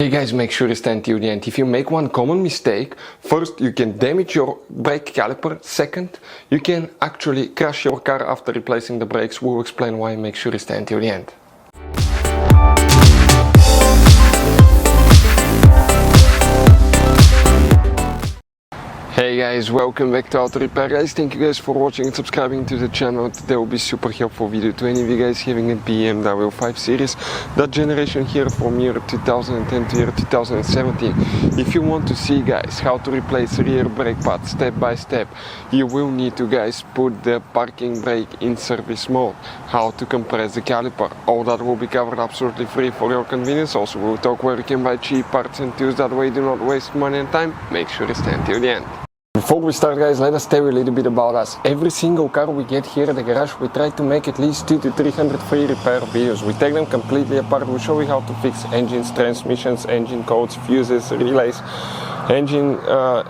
Hey guys, make sure you stand till the end. If you make one common mistake, first you can damage your brake caliper, second you can actually crash your car after replacing the brakes. We'll explain why. Make sure you stand till the end. Hey guys, welcome back to Auto Repair guys. Thank you guys for watching and subscribing to the channel. Today will be super helpful video to any of you guys having a BMW 5 Series, that generation here from year 2010 to year 2017. If you want to see guys how to replace rear brake pads step by step, you will need to guys put the parking brake in service mode, how to compress the caliper, all that will be covered absolutely free for your convenience. Also we'll talk where you can buy cheap parts and tools, that way you do not waste money and time. Make sure you stand till the end. Before we start guys, let us tell you a little bit about us. Every single car we get here at the garage, we try to make at least 200 to 300 free repair videos. We take them completely apart, we show you how to fix engines, transmissions, engine codes, fuses, relays, engine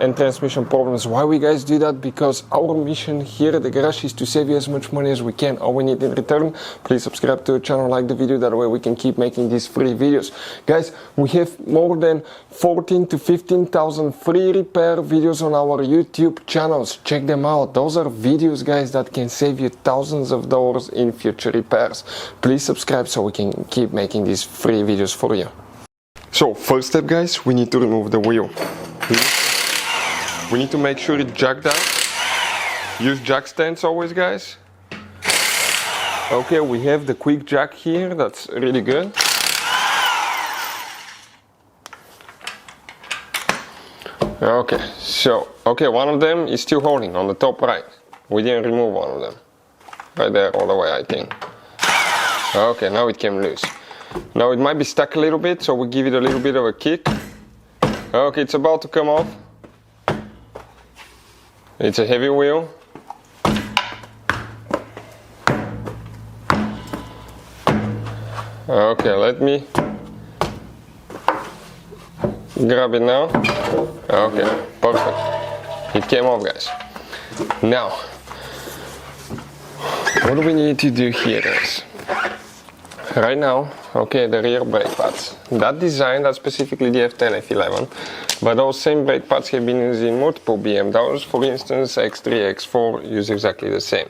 and transmission problems. Why we guys do that? Because our mission here at the garage is to save you as much money as we can. All we need in return, please subscribe to the channel, like the video, that way we can keep making these free videos. Guys, we have more than 14 to 15,000 free repair videos on our YouTube channels. Check them out. Those are videos guys that can save you thousands of dollars in future repairs. Please subscribe so we can keep making these free videos for you. So first step guys, we need to remove the wheel. We need to make sure it's jacked down. Use jack stands always guys. Okay, we have the quick jack here, that's really good. Okay, so, one of them is still holding on the top right. We didn't remove one of them. Right there all the way I think. Okay, now it came loose. Now it might be stuck a little bit, so we give it a little bit of a kick. Okay, it's about to come off. It's a heavy wheel. Okay, let me grab it now. Okay, perfect. It came off guys. Now, what do we need to do here guys? Right now, okay, the rear brake pads. That design, that's specifically the F10 F11, but those same brake pads have been used in multiple BMWs. For instance, X3, X4 use exactly the same.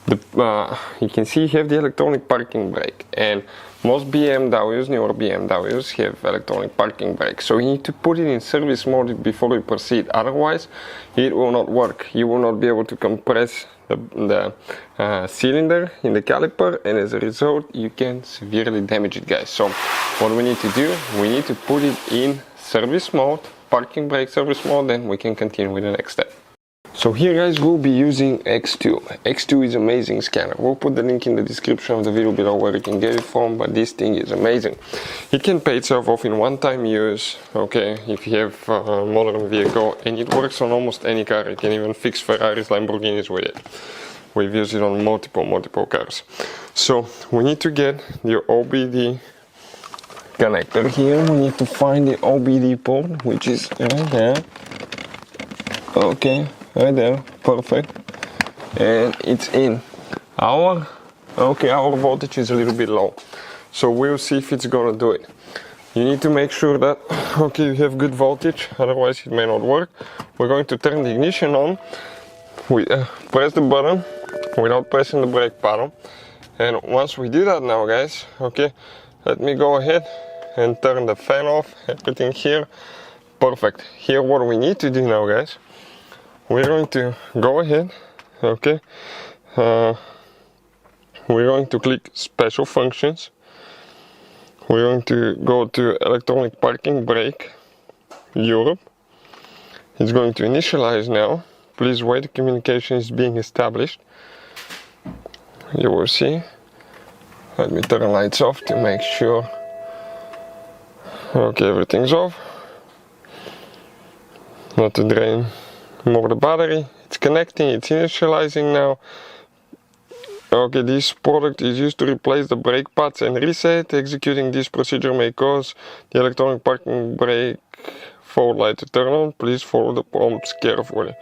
You can see you have the electronic parking brake, and most BMWs, newer BMWs, have electronic parking brakes. So you need to put it in service mode before you proceed, otherwise it will not work. You will not be able to compress the cylinder in the caliper, and as a result you can severely damage it guys. So what we need to do, we need to put it in service mode, parking brake service mode, then we can continue with the next step. So here guys, we'll be using X2. X2 is an amazing scanner. We'll put the link in the description of the video below where you can get it from, but this thing is amazing. It can pay itself off in one-time use, okay, if you have a modern vehicle, and it works on almost any car. You can even fix Ferraris, Lamborghinis with it. We've used it on multiple cars. So we need to get the OBD connector here. We need to find the OBD port, which is right there. Okay. Right there, perfect, and it's in. Our voltage is a little bit low, so we'll see if it's gonna do it. You need to make sure that, okay, you have good voltage, otherwise it may not work. We're going to turn the ignition on. We press the button without pressing the brake pedal, and once we do that now guys, okay, let me go ahead and turn the fan off, everything here, perfect. Here what we need to do now guys, we're going to go ahead, okay, we're going to click special functions, we're going to go to electronic parking brake, Europe. It's going to initialize now. Please wait, the communication is being established. You will see. Let me turn the lights off to make sure. Okay, everything's off. Not to drain more the battery. It's connecting, it's initializing now. Okay, this product is used to replace the brake pads and reset. Executing this procedure may cause the electronic parking brake forward light to turn on. Please follow the prompts carefully.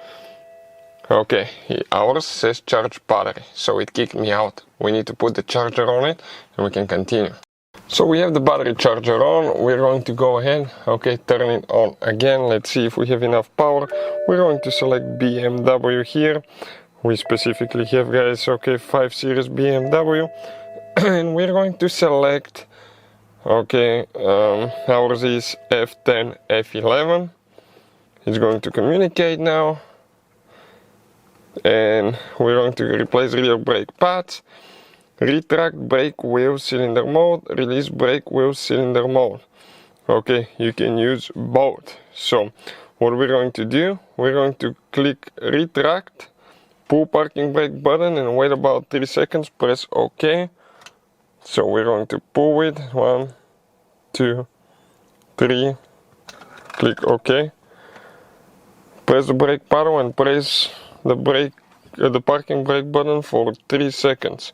Okay, ours says charge battery, so it kicked me out. We need to put the charger on it and we can continue. So we have the battery charger on. We're going to go ahead, okay, turn it on again. Let's see if we have enough power. We're going to select BMW here. We specifically have, guys, okay, 5 Series BMW. And we're going to select, okay, ours is F10 F11. It's going to communicate now. And we're going to replace rear brake pads. Retract brake wheel cylinder mode, release brake wheel cylinder mode. Okay, you can use both. So what we're going to do, we're going to click retract, pull parking brake button and wait about 3 seconds, press OK. So we're going to pull it, 1, 2, 3, click OK. Press the brake pedal and press the parking brake button for 3 seconds.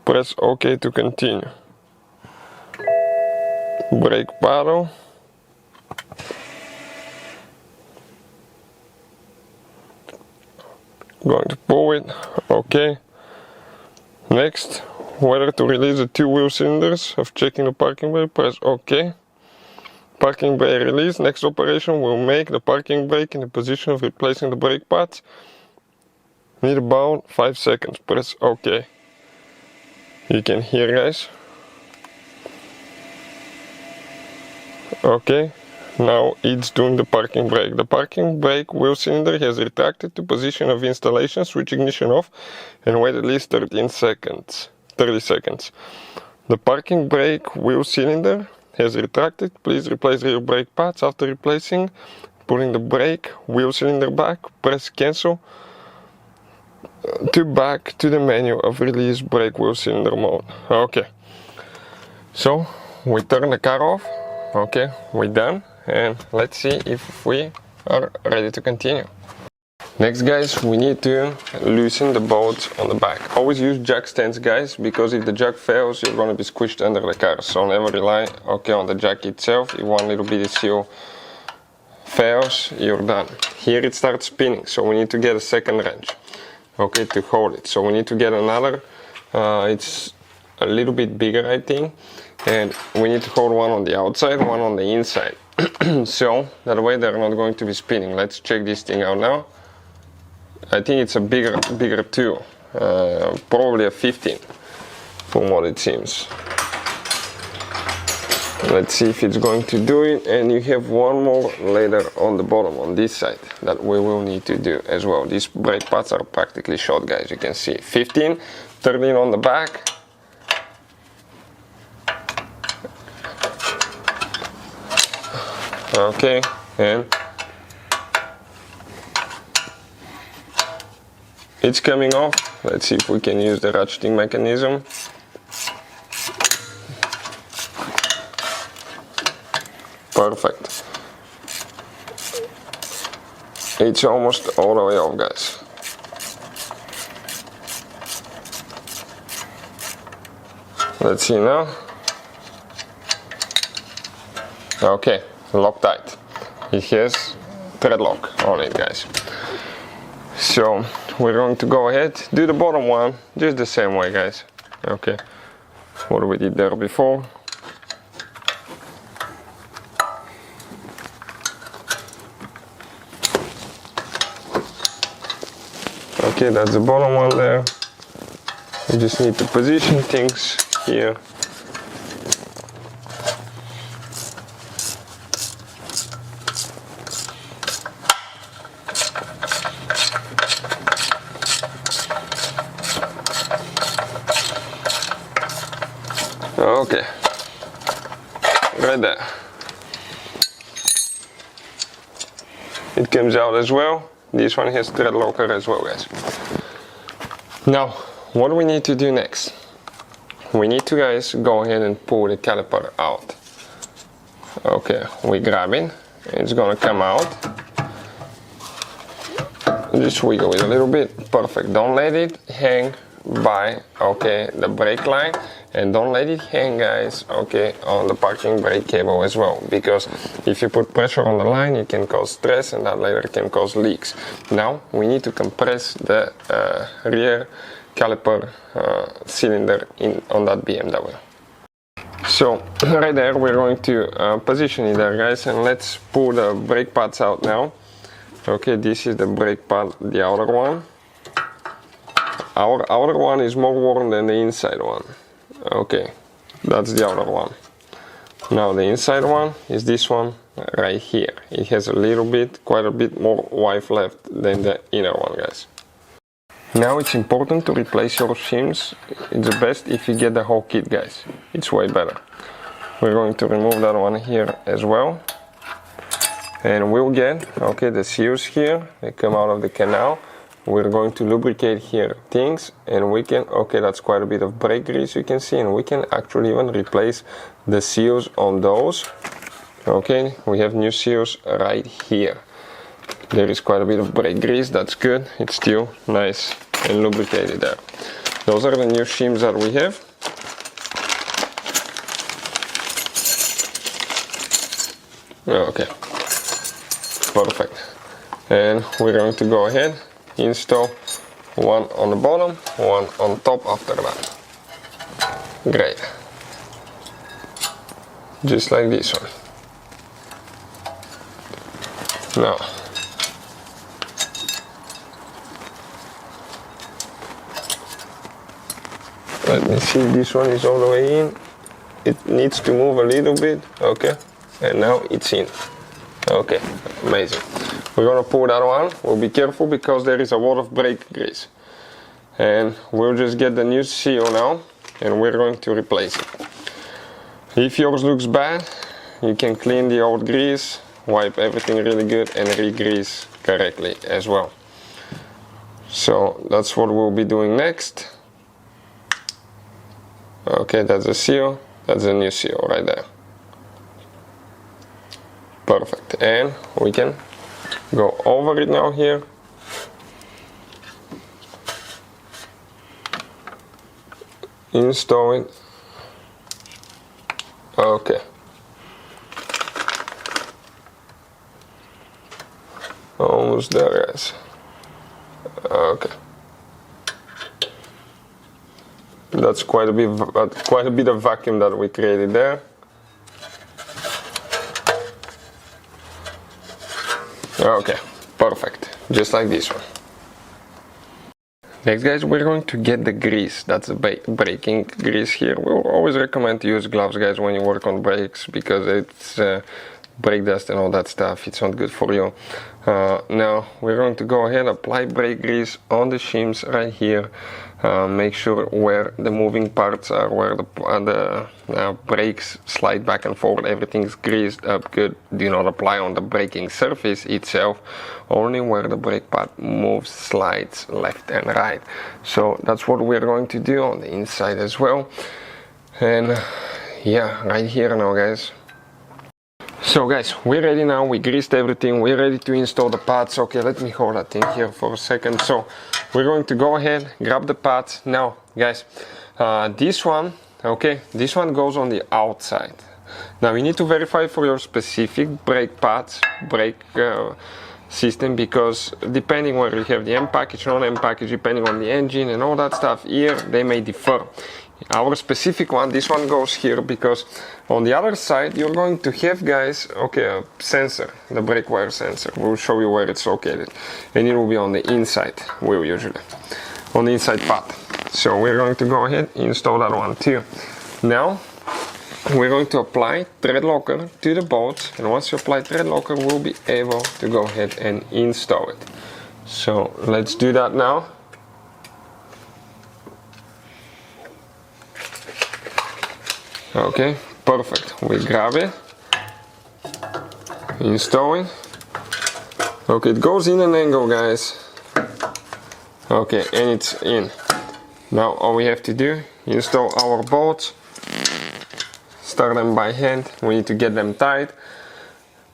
Press OK to continue. Brake pedal. Going to pull it. OK. Next, whether to release the 2 wheel cylinders of checking the parking brake, press OK. Parking brake release. Next operation will make the parking brake in the position of replacing the brake pads. Need about 5 seconds. Press OK. You can hear, guys. Okay, now it's doing the parking brake. The parking brake wheel cylinder has retracted to position of installation, switch ignition off and wait at least 30 seconds. The parking brake wheel cylinder has retracted. Please replace rear brake pads. After replacing, pulling the brake wheel cylinder back, press cancel to back to the menu of release brake wheel cylinder mode. Okay, so we turn the car off. Okay, we're done, and let's see if we are ready to continue. Next, guys, we need to loosen the bolts on the back. Always use jack stands, guys, because if the jack fails, you're going to be squished under the car. So never rely, okay, on the jack itself. If one little bitty seal fails, you're done. Here it starts spinning, so we need to get a second wrench, okay, to hold it. So we need to get another, it's a little bit bigger, I think, and we need to hold one on the outside, one on the inside. So that way they're not going to be spinning. Let's check this thing out now. I think it's a bigger tool, probably a 15 from what it seems. Let's see if it's going to do it. And you have one more later on the bottom on this side that we will need to do as well. These brake pads are practically short, guys. You can see 15, 13 on the back. Okay, and it's coming off. Let's see if we can use the ratcheting mechanism. Perfect. It's almost all the way off, guys. Let's see now. Okay, Loctite. It has thread lock on it, guys. So we're going to go ahead, do the bottom one just the same way, guys. Okay, what we did there before. Okay, that's the bottom one there. We just need to position things here. Okay, right there. It comes out as well. This one has thread locker as well, guys. Now, what do we need to do next? We need to, guys, go ahead and pull the caliper out. Okay, we grab it. It's gonna come out. Just wiggle it a little bit. Perfect. Don't let it hang by, okay, the brake line, and don't let it hang, guys, okay, on the parking brake cable as well, because if you put pressure on the line, it can cause stress, and that later can cause leaks. Now we need to compress the rear caliper cylinder on that BMW. So right there we're going to position it there, guys, and let's pull the brake pads out now. Okay, this is the brake pad, the outer one. Our outer one is more worn than the inside one. Okay, that's the outer one. Now the inside one is this one right here. It has a little bit, quite a bit more wipe left than the inner one, guys. Now it's important to replace your shims. It's the best if you get the whole kit, guys. It's way better. We're going to remove that one here as well. And we'll get, okay, the seals here. They come out of the canal. We're going to lubricate here things, and we can, okay, that's quite a bit of brake grease you can see, and we can actually even replace the seals on those. Okay, we have new seals right here. There is quite a bit of brake grease, that's good. It's still nice and lubricated there. Those are the new shims that we have. Okay, perfect. And we're going to go ahead, install one on the bottom, one on top after that. Great. Just like this one. Now, let me see, this one is all the way in. It needs to move a little bit, okay, and now it's in. Okay, amazing. We're gonna pull that one. We'll be careful because there is a lot of brake grease. And we'll just get the new seal now, and we're going to replace it. If yours looks bad, you can clean the old grease, wipe everything really good, and re-grease correctly as well. So that's what we'll be doing next. Okay, that's a seal. That's a new seal right there. Perfect. And we can go over it now here. Install it. Okay. Almost there, guys. Okay. That's quite a bit of vacuum that we created there. Okay, perfect. Just like this one. Next, guys, we're going to get the grease. That's the braking grease here. We'll always recommend to use gloves, guys, when you work on brakes, because it's brake dust and all that stuff. It's not good for you. Now we're going to go ahead, apply brake grease on the shims right here. Make sure where the moving parts are, where the brakes slide back and forward, everything's greased up good. Do not apply on the braking surface itself, only where the brake pad moves, slides left and right. So that's what we're going to do on the inside as well. And yeah, right here now, guys. So guys, we're ready now. We greased everything. We're ready to install the pads. Okay, let me hold that thing here for a second. So we're going to go ahead, grab the pads. Now, guys, this one, okay, this one goes on the outside. Now you need to verify for your specific brake pads, brake system, because depending where you have the M package, non-M package, depending on the engine and all that stuff here, they may differ. Our specific one, this one goes here because on the other side you're going to have, guys, okay, a sensor, the brake wire sensor. We'll show you where it's located, and it will be on the inside wheel, usually on the inside pad. So we're going to go ahead, install that one too. Now we're going to apply thread locker to the bolts, and once you apply thread locker, we'll be able to go ahead and install it. So let's do that now. Okay, perfect. We grab it, install it. Okay, it goes in an angle, guys. Okay, and it's in. Now all we have to do, install our bolts, start them by hand. We need to get them tight.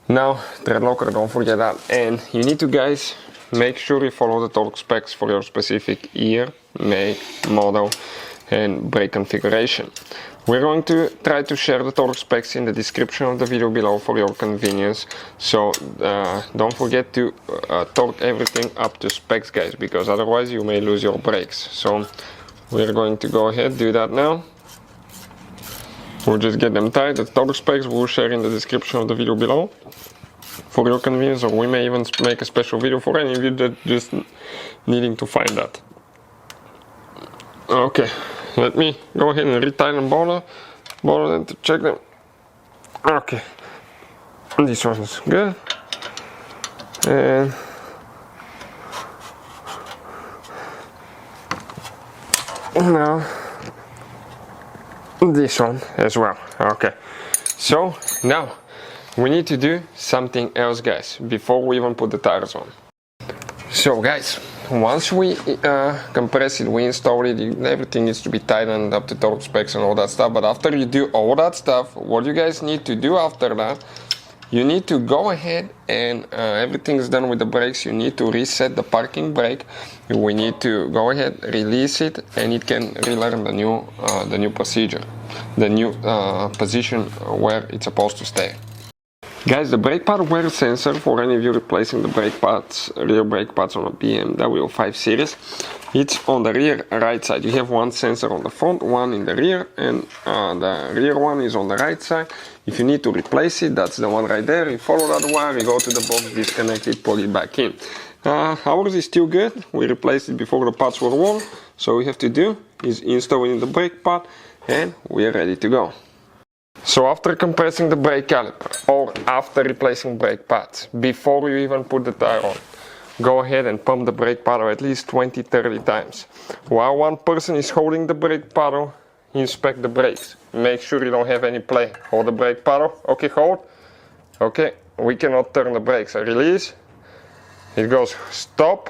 Now, thread locker, don't forget that. And you need to, guys, make sure you follow the torque specs for your specific year, make, model, and brake configuration. We're going to try to share the torque specs in the description of the video below for your convenience. So don't forget to torque everything up to specs, guys, because otherwise you may lose your brakes. So we're going to go ahead, do that now. We'll just get them tied. The total specs we'll share in the description of the video below for your convenience, or we may even make a special video for any of you that just needing to find that. Okay, let me go ahead and retie them both them to check them. Okay, this one is good. And now this one as well. Okay, so now we need to do something else, guys, before we even put the tires on. So guys, once we compress it, we install it, everything needs to be tightened up to total specs and all that stuff. But after you do all that stuff, what you guys need to do after that, you need to go ahead and everything's done with the brakes. You need to reset the parking brake. We need to go ahead, release it, and it can relearn the new procedure, the new position where it's supposed to stay. Guys, the brake pad wear sensor, for any of you replacing the brake pads, rear brake pads on a BMW 5 Series, it's on the rear right side. You have one sensor on the front, one in the rear, and the rear one is on the right side. If you need to replace it, that's the one right there. You follow that wire, you go to the box, disconnect it, pull it back in. Ours is still good. We replaced it before the pads were worn. So all we have to do is install it in the brake pad, and we are ready to go. So after compressing the brake caliper, or after replacing brake pads, before you even put the tire on, go ahead and pump the brake paddle at least 20-30 times. While one person is holding the brake paddle, inspect the brakes. Make sure you don't have any play. Hold the brake paddle. Okay, hold. Okay, we cannot turn the brakes. I release. It goes stop.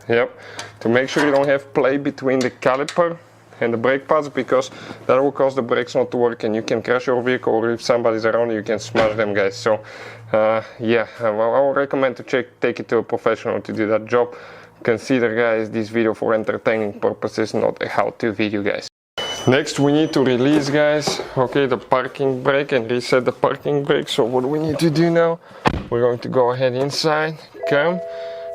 Yep. To make sure you don't have play between the caliper and the brake pads, because that will cause the brakes not to work and you can crash your vehicle, or if somebody's around you can smash them, guys. So yeah, I would recommend to take it to a professional to do that job. Consider, guys, this video for entertaining purposes, not a how-to video, guys. Next we need to release, guys, okay, the parking brake and reset the parking brake. So what we need to do now, we're going to go ahead inside, come,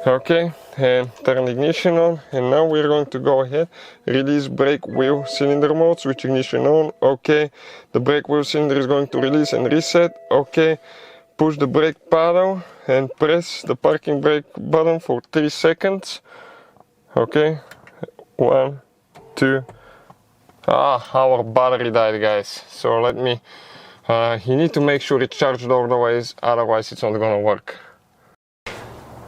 okay, and turn ignition on, and now we're going to go ahead, release brake wheel cylinder mode, switch ignition on, okay, the brake wheel cylinder is going to release and reset, okay, push the brake pedal and press the parking brake button for 3 seconds, okay, 1, 2, our battery died, guys, so let me, you need to make sure it's charged otherwise it's not gonna work.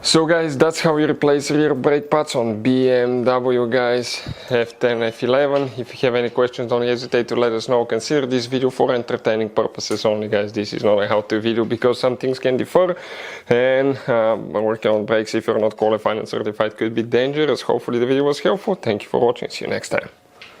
So guys, that's how you replace rear brake pads on BMW, guys, F10 F11. If you have any questions, don't hesitate to let us know. Consider this video for entertaining purposes only, guys. This is not a how-to video, because some things can differ, and working on brakes if you're not qualified and certified could be dangerous. Hopefully the video was helpful. Thank you for watching. See you next time.